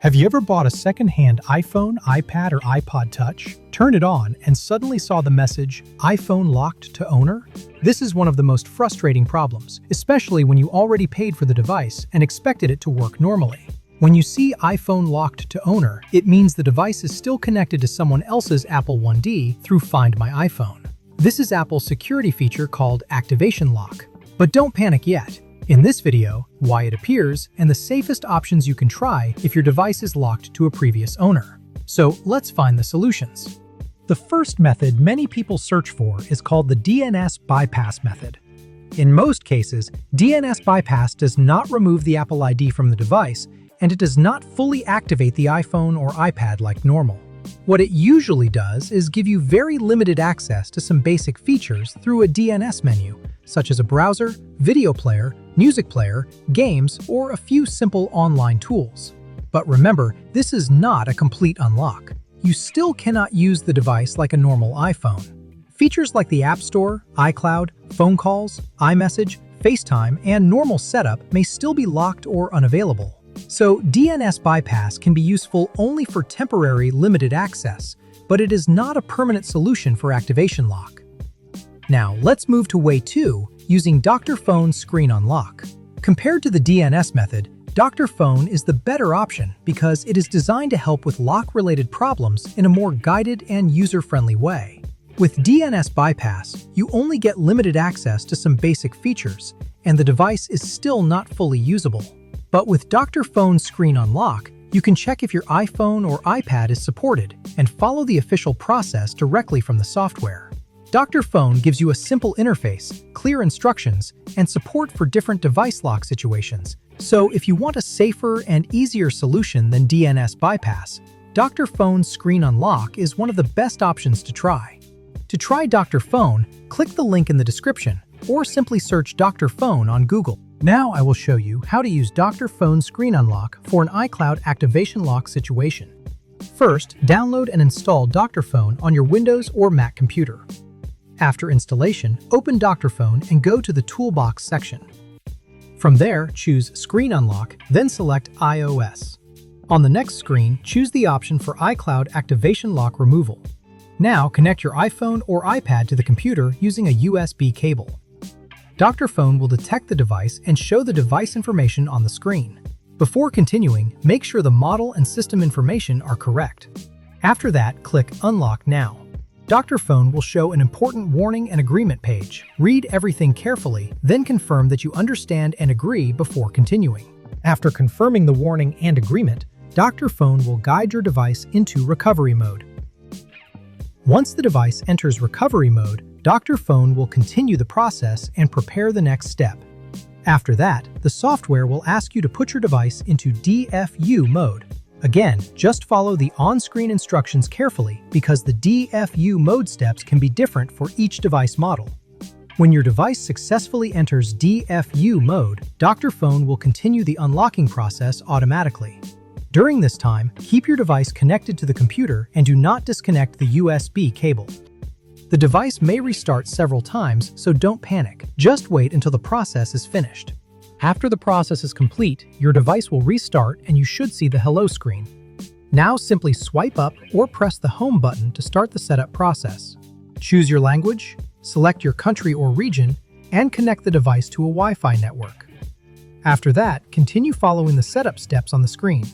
Have you ever bought a second-hand iPhone, iPad, or iPod Touch, turned it on, and suddenly saw the message, iPhone locked to owner? This is one of the most frustrating problems, especially when you already paid for the device and expected it to work normally. When you see iPhone locked to owner, it means the device is still connected to someone else's Apple 1D through Find My iPhone. This is Apple's security feature called Activation Lock. But don't panic yet. In this video, why it appears, and the safest options you can try if your device is locked to a previous owner. So let's find the solutions. The first method many people search for is called the DNS bypass method. In most cases, DNS bypass does not remove the Apple ID from the device, and it does not fully activate the iPhone or iPad like normal. What it usually does is give you very limited access to some basic features through a DNS menu, such as a browser, video player, music player, games, or a few simple online tools. But remember, this is not a complete unlock. You still cannot use the device like a normal iPhone. Features like the App Store, iCloud, phone calls, iMessage, FaceTime, and normal setup may still be locked or unavailable. So DNS bypass can be useful only for temporary limited access, but it is not a permanent solution for activation lock. Now let's move to way 2, using Dr. Phone Screen Unlock. Compared to the DNS method, Dr. Phone is the better option because it is designed to help with lock-related problems in a more guided and user-friendly way. With DNS bypass, you only get limited access to some basic features, and the device is still not fully usable. But with Dr. Phone Screen Unlock, you can check if your iPhone or iPad is supported and follow the official process directly from the software. Dr. Phone gives you a simple interface, clear instructions, and support for different device lock situations. So if you want a safer and easier solution than DNS bypass, Dr. Phone Screen Unlock is one of the best options to try. To try Dr. Phone, click the link in the description or simply search Dr. Phone on Google. Now I will show you how to use Dr. Phone Screen Unlock for an iCloud activation lock situation. First, download and install Dr. Phone on your Windows or Mac computer. After installation, open Dr. Phone and go to the Toolbox section. From there, choose Screen Unlock, then select iOS. On the next screen, choose the option for iCloud Activation Lock Removal. Now connect your iPhone or iPad to the computer using a USB cable. Dr. Phone will detect the device and show the device information on the screen. Before continuing, make sure the model and system information are correct. After that, click Unlock Now. Dr. Phone will show an important warning and agreement page. Read everything carefully, then confirm that you understand and agree before continuing. After confirming the warning and agreement, Dr. Phone will guide your device into recovery mode. Once the device enters recovery mode, Dr. Phone will continue the process and prepare the next step. After that, the software will ask you to put your device into DFU mode. Again, just follow the on-screen instructions carefully because the DFU mode steps can be different for each device model. When your device successfully enters DFU mode, Dr. Phone will continue the unlocking process automatically. During this time, keep your device connected to the computer and do not disconnect the USB cable. The device may restart several times, so don't panic. Just wait until the process is finished. After the process is complete, your device will restart and you should see the Hello screen. Now simply swipe up or press the Home button to start the setup process. Choose your language, select your country or region, and connect the device to a Wi-Fi network. After that, continue following the setup steps on the screen.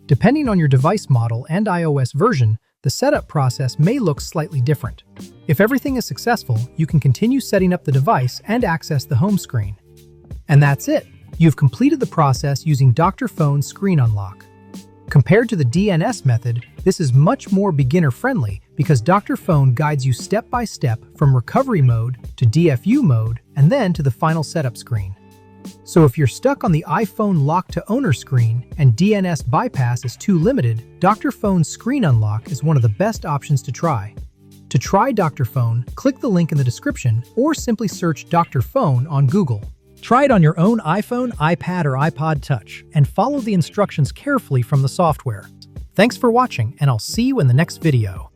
Depending on your device model and iOS version, the setup process may look slightly different. If everything is successful, you can continue setting up the device and access the home screen. And that's it! You've completed the process using Dr. Phone Screen Unlock. Compared to the DNS method, this is much more beginner-friendly because Dr. Phone guides you step by step from recovery mode to DFU mode and then to the final setup screen. So if you're stuck on the iPhone lock to owner screen and DNS bypass is too limited, Dr. Phone Screen Unlock is one of the best options to try. To try Dr. Phone, click the link in the description or simply search Dr. Phone on Google. Try it on your own iPhone, iPad, or iPod Touch and follow the instructions carefully from the software. Thanks for watching, and I'll see you in the next video.